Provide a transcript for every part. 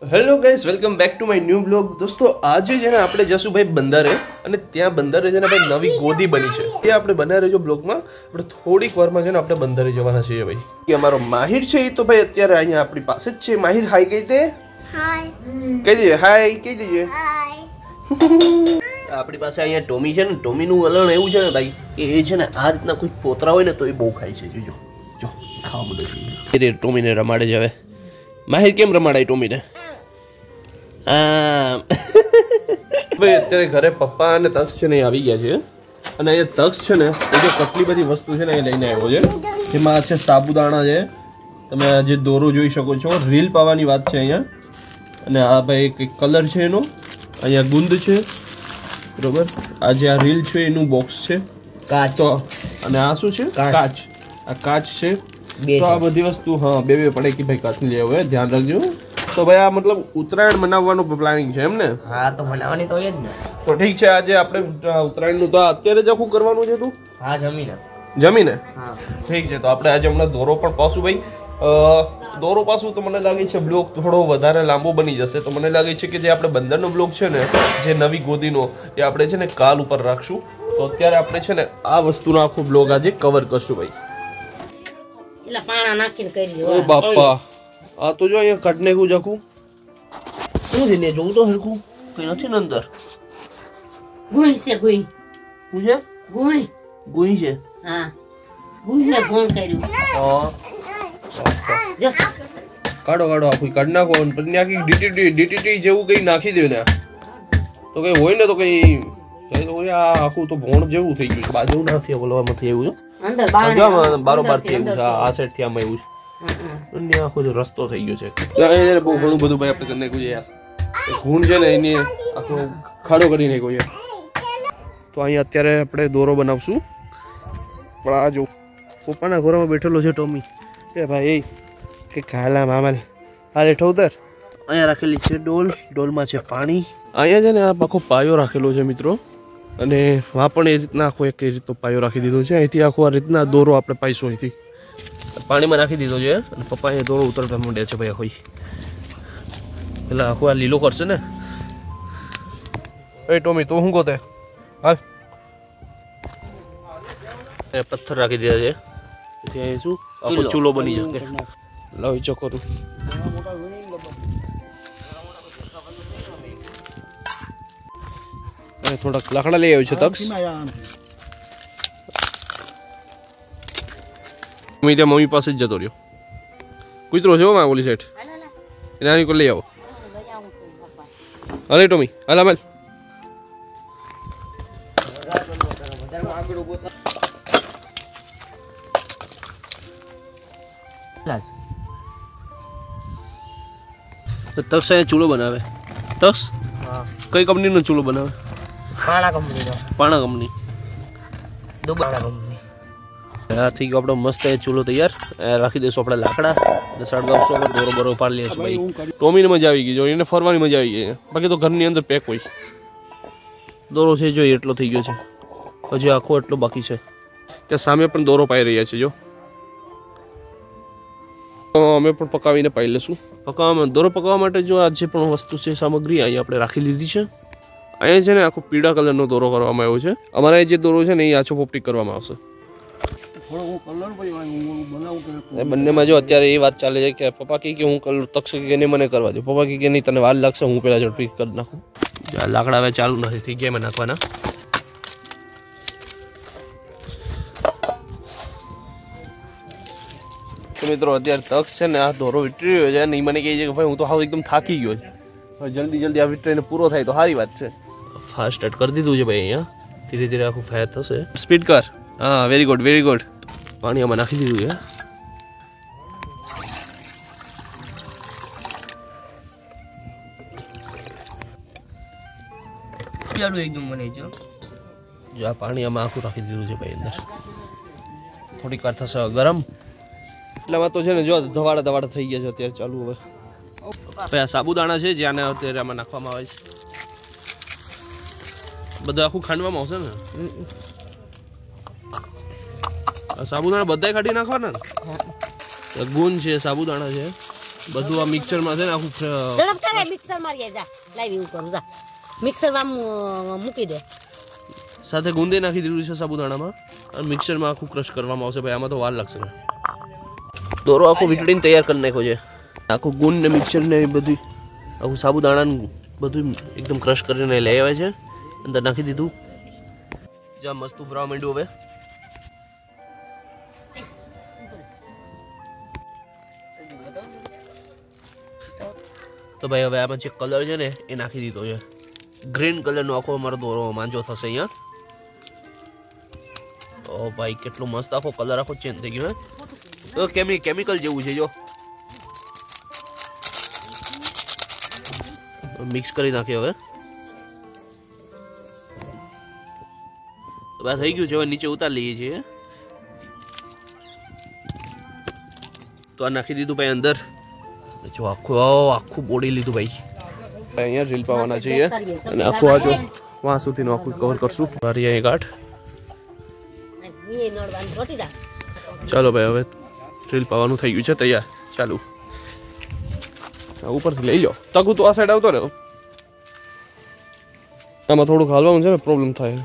Hello guys, welcome back to my new blog. દોસ્તો આજે છે ને આપણે જશું ભાઈ બંદરે, અને ત્યાં બંદરે છે ને ભાઈ નવી ગોદી બની છે. એ આપણે બનાવી રહેજો બ્લોગમાં. આપણે થોડીક વારમાં છે ને આપણે બંદરે જવાના છીએ ભાઈ. કે અમારો માહિર છે એ તો ભાઈ અત્યારે અહીંયા આપણી પાસે જ છે. માહિર હાય કહી દે. હાય કહી દેજે. હાય કહી દેજે. હાય. આપણી પાસે અહીંયા ટોમી છે ને. ટોમીનું વલણ એવું છે ને ભાઈ કે એ છે ને આ રીતના કોઈ પોતરા હોય ને તો એ બહુ ખાય છે. જોજો જો ખાવા બધું એ ટોમીને રમાડે છે. હવે માહિર કેમ રમાડાય ટોમીને? ભાઈ અત્યારે ઘરે પપ્પા અને તક્ષ છે ને આવી ગયા છે, અને અહીંયા તક્ષ છે ને એ જો કેટલી બધી વસ્તુ છે ને એ લઈને આવ્યો છે. જેમાં છે સાબુદાણા છે, તમે જે દોરો જોઈ શકો છો. રીલ પાવાની વાત છે અહીંયા. અને આ ભાઈ એક કલર છે એનો. અહીંયા ગુંદ છે, બરોબર. આ જે આ રીલ છે એનું બોક્સ છે, કાચ. અને આ શું છે? કાચ. આ કાચ છે. તો આ બધી વસ્તુ હા બે પડે કે ભાઈ કાચની લેવો હોય, ધ્યાન રાખજો. તો ભાઈ આ મતલબ ઉત્તરાયણ મનાવવાનું પ્લાનિંગ છે એમ ને? હા, તો મનાવવાની તો હોય જ ને. તો ઠીક છે, આજે આપણે ઉત્તરાયણનું તો અત્યારે જ આખું કરવાનું છે. તું હા જમીને હા ઠીક છે. તો આપણે આજે હમણાં દોરો પણ પાછું ભાઈ દોરો પાછું તો મને લાગે છે બ્લોગ થોડો વધારે લાંબો બની જશે. તો મને લાગે છે કે જે આપણે બંદરનો બ્લોગ છે ને, જે નવી ગોદીનો, એ આપણે છે ને કાલ ઉપર રાખશું. તો અત્યારે આપણે છે ને આ વસ્તુનો આખો બ્લોગ આજે કવર કરશું ભાઈ. એટલે પાણા નાખીને કરી ઓ બાપા, આ તો જો અહીંયા કાઢ નાખ્યું જાખું. શું છે ને જોઉં તો હરખું કઈ નથી ને અંદર. ગુઈ છે ગુઈ. શું છે? ગુઈ. ગુઈ છે. હા ગુઈ ને ફોન કર્યું. હા જો કાઢો આખું કાઢ નાખો. પછી આખી ડીટીટી જેવું કઈ નાખી દે ને તો કઈ હોય ને તો કઈ આ આખું તો ભોણ જેવું થઈ ગયું. બાજુ નથી બોલવામાંથી એવું અંદર બારોબાર થી એવું છે. આ સાઈડ થી આમાં એવું છે. આખો રસ્તો થઈ ગયો છે. બહુ ઘણું બધું ભાઈ આપણે કરી નાખ્યું છે યાર. ઘૂંટ છે ને એની આખો ખાડો કરી નાખ્યો છે. તો અહીંયા અત્યારે આપણે દોરો બનાવશું. પણ આ જો પપ્પાના ઘોરામાં બેઠેલો છે ટોમી. એ ભાઈ કે ખાલા મામલ આ લેઠો ઉતર. અહીંયા રાખેલી છે ડોલમાં છે પાણી. અહીંયા છે ને આ આખો પાયો રાખેલો છે મિત્રો. અને આ પણ એ રીતના આખો એક રીતનો પાયો રાખી દીધો છે. અહીંથી આખો આ રીતના દોરો આપણે પાઈશું અહીંથી પાણીમાં નાખી દીધો છે. અને પપ્પા એ દોરો ઉતરતા માંડ્યા છે ભાઈ. આખો એટલે આખો આ લીલો કરશે ને. એ ટોમી તું શું ગોતે? હાલ પથ્થર રાખી દીધા છે. ત્યાં શું આખો ચૂલો બની જશે. લાવી ચકોરું. થોડાક લાકડા લઈ આવ્યું છે તક્ષ. મમ્મી પાસે જ જતો રહ્યો. કૂતરો છે માં ઓલી સાઈડ. એના કોઈ લઈ આવો. અરે ટોમી હાલ હાલ. તક્ષ અહીંયા ચૂલો બનાવે. તક્ષ કઈ કંપનીનો ચૂલો બનાવે? પાણા કંપની. દુબાણા કંપની. હા થઈ ગયો આપણો મસ્ત ચૂલો તૈયાર. રાખી દઈશું આપણે લાકડા અને સળગાવશું. આપણે દોરો બરો પાડી લઈશું ભાઈ. ટોમીને મજા આવી ગઈ. જો એને ફરવાની મજા આવી ગઈ. બાકી તો ઘરની અંદર પેક હોય. દોરો છે જો એટલો થઈ ગયો છે. હજી આખો એટલો બાકી છે. ત્યાં સામે પણ દોરો પાઈ રહ્યા છે. જો અમે પણ પકાવીને પાઈ લેશું. દોરો પકાવવા માટે જો આ જે પણ વસ્તુ છે સામગ્રી અહીં આપણે રાખી લીધી છે. અહીંયા છે ને આખો પીળા કલરનો દોરો કરવામાં આવ્યો છે. અમારા જે દોરો છે ને એ આછો પોપટી કરવામાં આવશે. બંનેમાં જો અત્યારે એ વાત ચાલે છે કે પપ્પા કે હું કલર તક્ષ કે નહીં મને કરવા દો. પપ્પા કે નહીં તને વાર લાગશે, હું પેલા ઝડપી કરી નાખું. લાકડા હવે ચાલુ નથી થઈ ગયા એમાં નાખવાના. તો મિત્રો અત્યારે તક્ષ છે ને આ દોરો વિટરી રહ્યો છે અને એ મને કહે છે કે ભાઈ હું તો હાવ એકદમ થાકી ગયો છે. હવે જલ્દી આ વિટરીને પૂરો થાય તો સારી વાત છે. ફાસ્ટ સ્ટાર્ટ કરી દીધું છે ભાઈ. અહીંયા ધીરે ધીરે આખું ફાયર થશે. સ્પીડ કર. હા વેરી ગુડ. પાણી આમાં નાખી દીધું છે. એકદમ મને જો આ પાણી આમાં આખું રાખી દીધું છે ભાઈ અંદર. થોડીક વાર થશે ગરમ. એટલામાં તો છે ને જો ધવાડા થઈ ગયા છે અત્યારે ચાલુ. હવે ભાઈ આ સાબુદાણા છે જ્યાં અત્યારે આમાં નાખવામાં આવે છે. બધું આખું ખાંડવામાં આવશે ને. સાબુદાણા બધાય કાઢી નાખવાના ને? ગુણ છે, સાબુદાણા છે, બધું આ મિક્સર માં છે ને આખું ઝડપ કરે મિક્સર મારી જા લાવી હું કરું જા મિક્સર માં મૂકી દે સાથે ગુંદે નાખી દીધું છે સાબુદાણામાં અને મિક્સર માં આખું ક્રશ કરવામાં આવશે ભાઈ આમાં તો વાર લાગશે દોરો આખો વીટડીને તૈયાર કરી નાખ્યો છે આખું ગુંદ ને મિક્સર ને બધું આખું સાબુદાણા બધું એકદમ ક્રશ કરીને લઈ આવે છે અંદર નાખી દીધું જ્યાં મસ્ત ઉભરાવા માંડ્યું હવે તો ભાઈ હવે આમાં જે કલર છે ને એ નાખી દીધો છે ગ્રીન કલરનો આખો અમારો દોરો માંજો થશે અહીંયા તો ભાઈ કેટલો મસ્ત આખો કલર આખો ચેન્જ થઈ ગયો હે તો કેમિકલ જેવું છે જો મિક્સ કરી નાખ્યો હવે તો બસ થઈ ગયું છે હવે નીચે ઉતાર લઈએ છીએ તો આ નાખી દીધું ભાઈ અંદર જો આખું બોડી લીધું ભાઈ અહીંયા રીલ પાવાના છીએ અને આખું આ જો વહાં સુધીનું આખું કવર કરશું મારી અહીં ગાંઠ ચાલો ભાઈ હવે રીલ પાવાનું થઈ ગયું છે તૈયાર ચાલુ ઉપરથી લઈ લો તકુ તો આ સાઈડ આવતો રહ્યો આમાં થોડુંક હાલવામાં છે ને પ્રોબ્લેમ થાય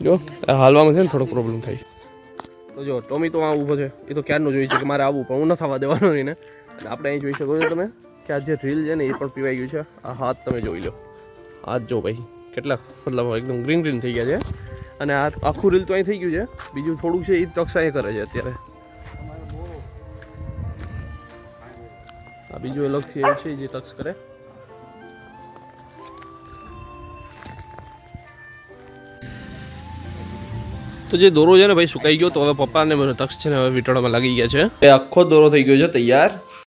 જો હાલવામાં છે ને થોડોક પ્રોબ્લેમ થાય તો જો ટોમી તો આ ઊભો છે એ તો ક્યારનું જોઈ છે કે મારે આવવું પણ હું ન થવા દેવાનો નહીં ને અને આપણે અહીં જોઈ શકો છો તમે કે આ જે રીલ છે ને એ પણ પીવાઈ ગયું છે આ હાથ તમે જોઈ લો હાથ જો ભાઈ કેટલા મતલબ એકદમ ગ્રીન ગ્રીન થઈ ગયા છે અને આ આખું રીલ તો અહીં થઈ ગયું છે બીજું થોડુંક છે એ ટક્સા એ કરે છે અત્યારે આ બીજું અલગથી એ છે જે ટક્સ કરે તો જે દોરો છે ને ભાઈ સુકાઈ ગયો તો હવે પપ્પાને મને તક્ષ છે ને હવે વીંટળામાં લાગી ગયા છે એ આખો દોરો થઈ ગયો છે તૈયાર